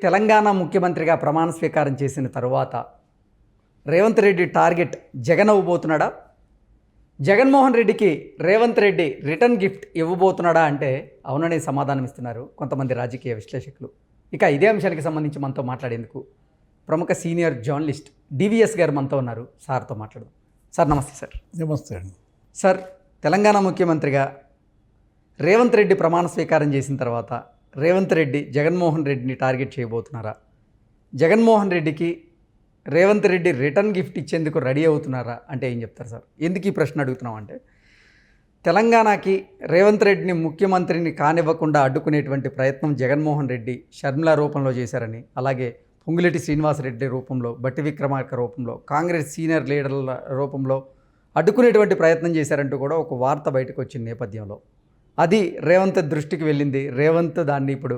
తెలంగాణ ముఖ్యమంత్రిగా ప్రమాణ స్వీకారం చేసిన తరువాత రేవంత్ రెడ్డి టార్గెట్ జగన్ అవ్వబోతున్నాడా? జగన్మోహన్ రెడ్డికి రేవంత్ రెడ్డి రిటర్న్ గిఫ్ట్ ఇవ్వబోతున్నాడా అంటే అవుననే సమాధానం ఇస్తున్నారు కొంతమంది రాజకీయ విశ్లేషకులు. ఇక ఇదే అంశానికి సంబంధించి మనతో మాట్లాడేందుకు ప్రముఖ సీనియర్ జర్నలిస్ట్ డివిఎస్ గారు మనతో ఉన్నారు. సార్తో మాట్లాడదాం. సార్ నమస్తే. సార్ నమస్తే అండి. సార్, తెలంగాణ ముఖ్యమంత్రిగా రేవంత్ రెడ్డి ప్రమాణ స్వీకారం చేసిన తర్వాత రేవంత్ రెడ్డి జగన్మోహన్ రెడ్డిని టార్గెట్ చేయబోతున్నారా? జగన్మోహన్ రెడ్డికి రేవంత్ రెడ్డి రిటర్న్ గిఫ్ట్ ఇచ్చేందుకు రెడీ అవుతున్నారా అంటే ఏం చెప్తారు సార్? ఎందుకు ఈ ప్రశ్న అడుగుతున్నాం అంటే, తెలంగాణకి రేవంత్ రెడ్డిని ముఖ్యమంత్రిని కానివ్వకుండా అడ్డుకునేటువంటి ప్రయత్నం జగన్మోహన్ రెడ్డి షర్మిల రూపంలో చేశారని, అలాగే పొంగులేటి శ్రీనివాసరెడ్డి రూపంలో, బట్టి విక్రమార్క రూపంలో, కాంగ్రెస్ సీనియర్ లీడర్ల రూపంలో అడ్డుకునేటువంటి ప్రయత్నం చేశారంటూ కూడా ఒక వార్త బయటకు వచ్చిన నేపథ్యంలో అది రేవంత్ దృష్టికి వెళ్ళింది. రేవంత్ దాన్ని ఇప్పుడు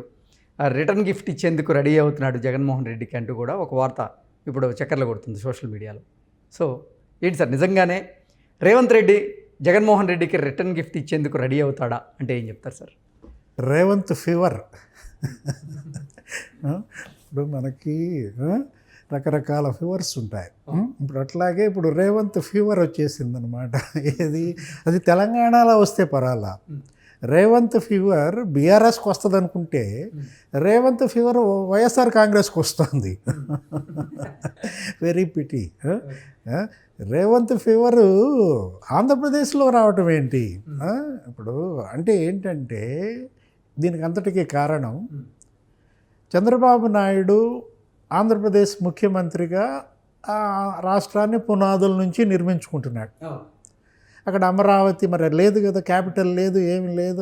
రిటర్న్ గిఫ్ట్ ఇచ్చేందుకు రెడీ అవుతున్నాడు జగన్మోహన్ రెడ్డికి అంటూ కూడా ఒక వార్త ఇప్పుడు చక్కర్లు కొడుతుంది సోషల్ మీడియాలో. సో ఏంటి సార్, నిజంగానే రేవంత్ రెడ్డి జగన్మోహన్ రెడ్డికి రిటర్న్ గిఫ్ట్ ఇచ్చేందుకు రెడీ అవుతాడా అంటే ఏం చెప్తారు సార్? రేవంత్ ఫీవర్. ఇప్పుడు మనకి రకరకాల ఫీవర్స్ ఉంటాయి. ఇప్పుడు అట్లాగే ఇప్పుడు రేవంత్ ఫీవర్ వచ్చేసిందనమాట. అది తెలంగాణలో వస్తే పరాలా. రేవంత్ ఫీవర్ బీఆర్ఎస్కి వస్తుంది అనుకుంటే రేవంత్ ఫీవర్ వైఎస్ఆర్ కాంగ్రెస్కి వస్తుంది. Very PT. రేవంత్ ఫీవరు ఆంధ్రప్రదేశ్లో రావటం ఏంటి? ఇప్పుడు అంటే ఏంటంటే దీనికి అంతటికీ కారణం చంద్రబాబు నాయుడు ఆంధ్రప్రదేశ్ ముఖ్యమంత్రిగా రాష్ట్రాన్ని పునాదుల నుంచి నిర్మించుకుంటున్నాడు. అక్కడ అమరావతి మరి లేదు కదా, క్యాపిటల్ లేదు, ఏమి లేదు.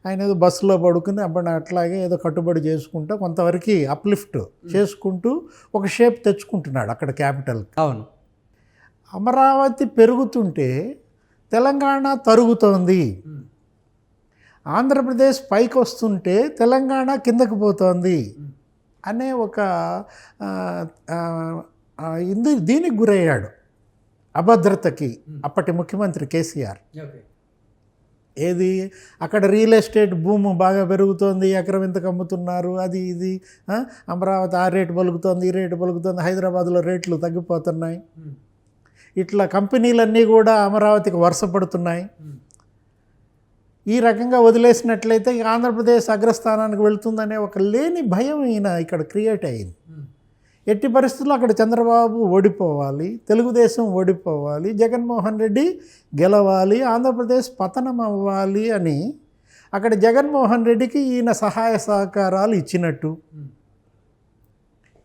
ఆయన ఏదో బస్సులో పడుకుని అప్పుడు అట్లాగే ఏదో కట్టుబడి చేసుకుంటూ కొంతవరకు అప్లిఫ్ట్ చేసుకుంటూ ఒక షేప్ తెచ్చుకుంటున్నాడు అక్కడ క్యాపిటల్. అవును. అమరావతి పెరుగుతుంటే తెలంగాణ తరుగుతోంది, ఆంధ్రప్రదేశ్ పైకి వస్తుంటే తెలంగాణ కిందకి పోతోంది అనే ఒక దీనికి గురయ్యాడు, అభద్రతకి అప్పటి ముఖ్యమంత్రి కేసీఆర్. ఏది అక్కడ రియల్ ఎస్టేట్ భూమి బాగా పెరుగుతోంది, ఎకరం ఇంతకు అమ్ముతున్నారు, అది ఇది. అమరావతి ఆ రేటు పలుకుతోంది, ఈ రేటు పలుకుతోంది, హైదరాబాద్లో రేట్లు తగ్గిపోతున్నాయి. ఇట్లా కంపెనీలన్నీ కూడా అమరావతికి వరుసపడుతున్నాయి. ఈ రకంగా వదిలేసినట్లయితే ఆంధ్రప్రదేశ్ అగ్రస్థానానికి వెళుతుందనే ఒక లేని భయం ఈయన ఇక్కడ క్రియేట్ అయ్యింది. ఎట్టి పరిస్థితుల్లో అక్కడ చంద్రబాబు ఓడిపోవాలి, తెలుగుదేశం ఓడిపోవాలి, జగన్మోహన్ రెడ్డి గెలవాలి, ఆంధ్రప్రదేశ్ పతనం అవ్వాలి అని అక్కడ జగన్మోహన్ రెడ్డికి ఈయన సహాయ సహకారాలు ఇచ్చినట్టు.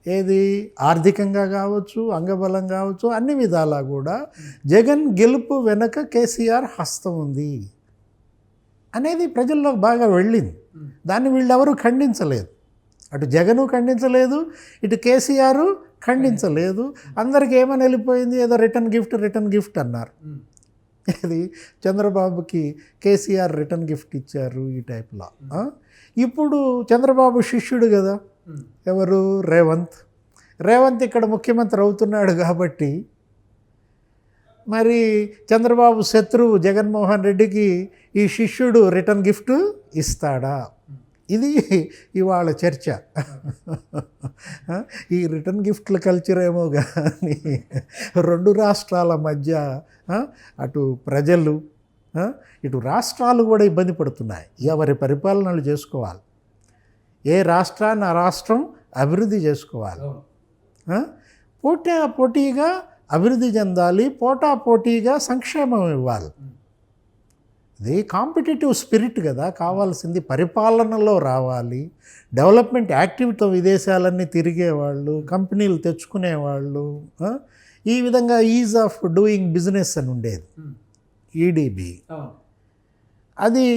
ఏది ఆర్థికంగా కావచ్చు, అంగబలం కావచ్చు, అన్ని విధాలా కూడా జగన్ గెలుపు వెనక కేసీఆర్ హస్తం ఉంది అనేది ప్రజల్లో బాగా వెళ్ళింది. దాన్ని వీళ్ళెవరూ ఖండించలేదు. అటు జగను ఖండించలేదు, ఇటు కేసీఆర్ ఖండించలేదు. అందరికి ఏమని వెళ్ళిపోయింది, ఏదో రిటర్న్ గిఫ్ట్ అన్నారు. ఇది చంద్రబాబుకి కేసీఆర్ రిటర్న్ గిఫ్ట్ ఇచ్చారు ఈ టైప్లో. ఇప్పుడు చంద్రబాబు శిష్యుడు కదా ఎవరు, రేవంత్ ఇక్కడ ముఖ్యమంత్రి అవుతున్నాడు కాబట్టి మరి చంద్రబాబు శత్రువు జగన్మోహన్ రెడ్డికి ఈ శిష్యుడు రిటర్న్ గిఫ్ట్ ఇస్తాడా? ఇది ఇవాళ చర్చ. ఈ రిటర్న్ గిఫ్ట్ల కల్చర్ ఏమో కానీ రెండు రాష్ట్రాల మధ్య అటు ప్రజలు ఇటు రాష్ట్రాలు కూడా ఇబ్బంది పడుతున్నాయి. ఎవరి పరిపాలనలు చేసుకోవాలి, ఏ రాష్ట్రాన్ని ఆ రాష్ట్రం అభివృద్ధి చేసుకోవాలి, పోటీగా అభివృద్ధి చెందాలి, పోటాపోటీగా సంక్షేమం ఇవ్వాలి. ఇది కాంపిటేటివ్ స్పిరిట్ కదా కావాల్సింది. పరిపాలనలో రావాలి, డెవలప్మెంట్ యాక్టివిటీతో విదేశాలన్నీ తిరిగేవాళ్ళు, కంపెనీలు తెచ్చుకునేవాళ్ళు, ఈ విధంగా ఈజ్ ఆఫ్ డూయింగ్ బిజినెస్ అని ఉండేది ఈడీబీ. అది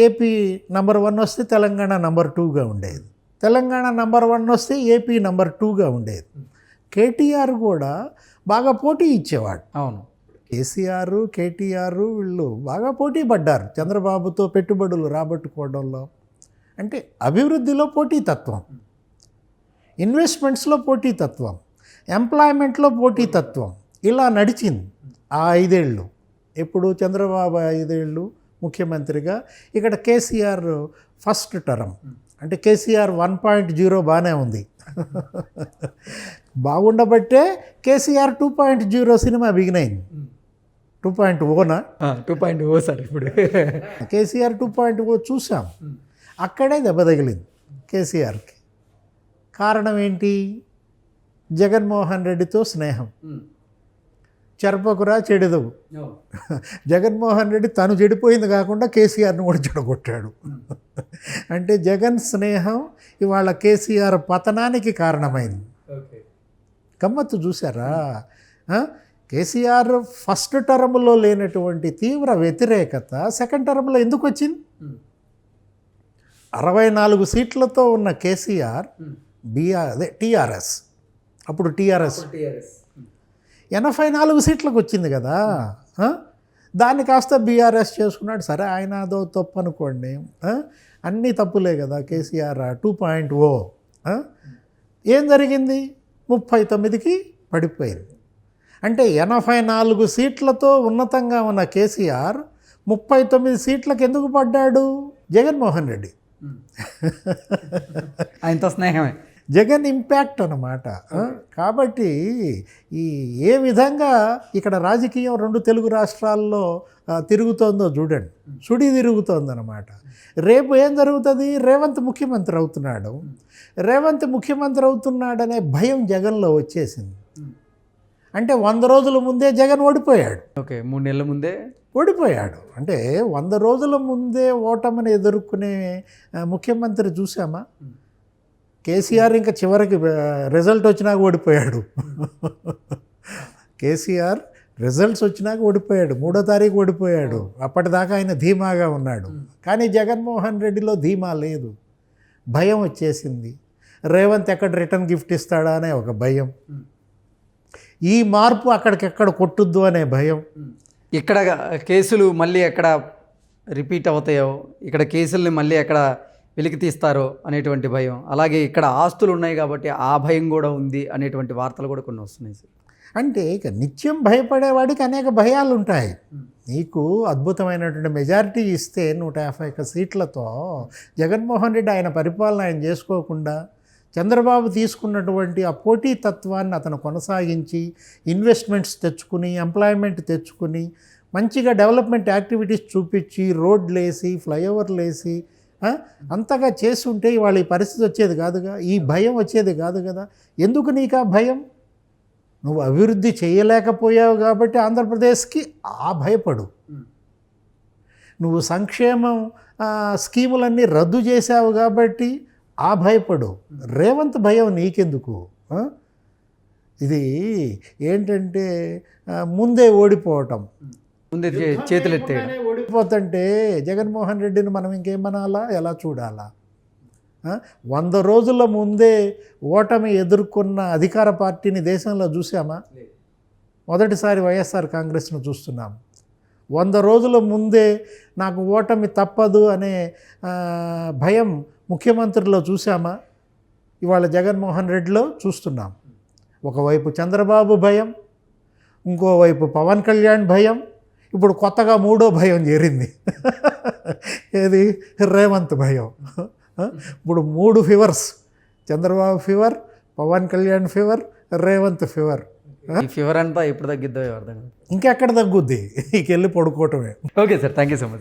ఏపీ నంబర్ 1 వస్తే తెలంగాణ నంబర్ 2గా ఉండేది, తెలంగాణ నంబర్ 1 వస్తే ఏపీ నంబర్ 2గా ఉండేది. కేటీఆర్ కూడా బాగా పోటీ ఇచ్చేవాడు. అవును. కేటీఆర్ వీళ్ళు బాగా పోటీ పడ్డారు చంద్రబాబుతో పెట్టుబడులు రాబట్టుకోవడంలో. అంటే అభివృద్ధిలో పోటీతత్వం, ఇన్వెస్ట్మెంట్స్లో పోటీతత్వం, ఎంప్లాయ్మెంట్లో పోటీతత్వం ఇలా నడిచింది ఆ 5 ఏళ్ళు. ఎప్పుడు చంద్రబాబు 5 ఏళ్ళు ముఖ్యమంత్రిగా, ఇక్కడ కేసీఆర్ ఫస్ట్ టర్మ్ అంటే కేసీఆర్ 1.0 బాగానే ఉంది. బాగుండబట్టే కేసీఆర్ 2.0 సినిమా బిగినైంది. 2.0నా 2.0 సార్ ఇప్పుడు. కేసీఆర్ 2.0 చూసాం. అక్కడే దెబ్బ తగిలింది కేసీఆర్కి. కారణం ఏంటి? జగన్మోహన్ రెడ్డితో స్నేహం. చెరపకురా చెడెదవు. జగన్మోహన్ రెడ్డి తను చెడిపోయింది కాకుండా కేసీఆర్ని కూడా చెడగొట్టాడు. అంటే జగన్ స్నేహం ఇవాళ కేసీఆర్ పతనానికి కారణమైంది. గమ్మత్తు చూసారా? కేసీఆర్ ఫస్ట్ టర్మ్లో లేనటువంటి తీవ్ర వ్యతిరేకత సెకండ్ టర్మ్లో ఎందుకు వచ్చింది? 64 సీట్లతో ఉన్న కేసీఆర్ టీఆర్ఎస్, అప్పుడు టీఆర్ఎస్ 84 సీట్లకు వచ్చింది కదా. దాన్ని కాస్త బీఆర్ఎస్ చేసుకున్నాడు. సరే, ఆయన అదో తప్పు అనుకోండి, అన్నీ తప్పులే కదా. కేసీఆర్ 2.0 ఏం జరిగింది? 39కి పడిపోయింది. అంటే 84 సీట్లతో ఉన్నతంగా ఉన్న కేసీఆర్ 39 సీట్లకు ఎందుకు పడ్డాడు? జగన్మోహన్ రెడ్డి. ఆయనతో స్నేహమే జగన్ ఇంపాక్ట్ అన్నమాట. కాబట్టి ఏ విధంగా ఇక్కడ రాజకీయం 2 తెలుగు రాష్ట్రాల్లో తిరుగుతోందో చూడండి. సుడి తిరుగుతోందన్నమాట. రేపు ఏం జరుగుతుంది? రేవంత్ ముఖ్యమంత్రి అవుతున్నాడు. రేవంత్ ముఖ్యమంత్రి అవుతున్నాడనే భయం జగన్లో వచ్చేసింది. అంటే 100 రోజుల ముందే జగన్ ఓడిపోయాడు. ఓకే, 3 నెలల ముందే ఓడిపోయాడు. అంటే 100 రోజుల ముందే ఓటమిని ఎదుర్కొనే ముఖ్యమంత్రి చూసామా? కేసీఆర్ ఇంకా చివరికి రిజల్ట్ వచ్చినాక ఓడిపోయాడు. కేసీఆర్ రిజల్ట్స్ వచ్చినాక ఓడిపోయాడు. 3వ తారీఖు ఓడిపోయాడు. అప్పటిదాకా ఆయన ధీమాగా ఉన్నాడు. కానీ జగన్మోహన్ రెడ్డిలో ధీమా లేదు. భయం వచ్చేసింది. రేవంత్ ఎక్కడ రిటర్న్ గిఫ్ట్ ఇస్తాడా అనే ఒక భయం. ఈ మార్పు అక్కడికెక్కడ కొట్టుద్దు అనే భయం. ఇక్కడ కేసులు మళ్ళీ ఎక్కడ రిపీట్ అవుతాయో, ఇక్కడ కేసుల్ని మళ్ళీ ఎక్కడ వెలికి తీస్తారో అనేటువంటి భయం. అలాగే ఇక్కడ ఆస్తులు ఉన్నాయి కాబట్టి ఆ భయం కూడా ఉంది అనేటువంటి వార్తలు కూడా కొన్ని వస్తున్నాయి సార్. అంటే ఇక నిత్యం భయపడేవాడికి అనేక భయాలు ఉంటాయి. నీకు అద్భుతమైనటువంటి మెజారిటీ ఇస్తే 151 సీట్లతో జగన్మోహన్ రెడ్డి ఆయన పరిపాలన ఆయన చేసుకోకుండా చంద్రబాబు తీసుకున్నటువంటి ఆ పోటీతత్వాన్ని అతను కొనసాగించి ఇన్వెస్ట్మెంట్స్ తెచ్చుకుని, ఎంప్లాయ్మెంట్ తెచ్చుకుని, మంచిగా డెవలప్మెంట్ యాక్టివిటీస్ చూపించి, రోడ్లు వేసి, ఫ్లైఓవర్లు వేసి అంతగా చేస్తుంటే ఇవాళ ఈ పరిస్థితి వచ్చేది కాదుగా. ఈ భయం వచ్చేది కాదు కదా. ఎందుకు నీకు ఆ భయం? నువ్వు అభివృద్ధి చేయలేకపోయావు కాబట్టి ఆంధ్రప్రదేశ్కి భయపడు. నువ్వు సంక్షేమం స్కీములన్నీ రద్దు చేశావు కాబట్టి భయపడు. రేవంత్ భయం నీకెందుకు? ఇది ఏంటంటే ముందే ఓడిపోవటం, ముందే చేతులెత్తే ఓడిపోతుంటే జగన్మోహన్ రెడ్డిని మనం ఇంకేమనాలా, ఎలా చూడాలా? 100 రోజుల ముందే ఓటమి ఎదుర్కొన్న అధికార పార్టీని దేశంలో చూసామా? మొదటిసారి వైఎస్ఆర్ కాంగ్రెస్ను చూస్తున్నాం. 100 రోజుల ముందే నాకు ఓటమి తప్పదు అనే భయం ముఖ్యమంత్రిలో చూసామా? ఇవాళ జగన్మోహన్ రెడ్డిలో చూస్తున్నాం. ఒకవైపు చంద్రబాబు భయం, ఇంకోవైపు పవన్ కళ్యాణ్ భయం, ఇప్పుడు కొత్తగా 3వ భయం చేరింది. ఏది? రేవంత్ భయం. ఇప్పుడు 3 fevers: Chandrababu fever, Pawan Kalyan fever, Revanth fever. ఈ ఫీవర్ అంతా ఎప్పుడు తగ్గిద్దో అర్థం కాదు. ఇంకెక్కడ తగ్గుద్ది? ఇకెళ్ళి పడుకోవటమే. Okay sir, thank you so much.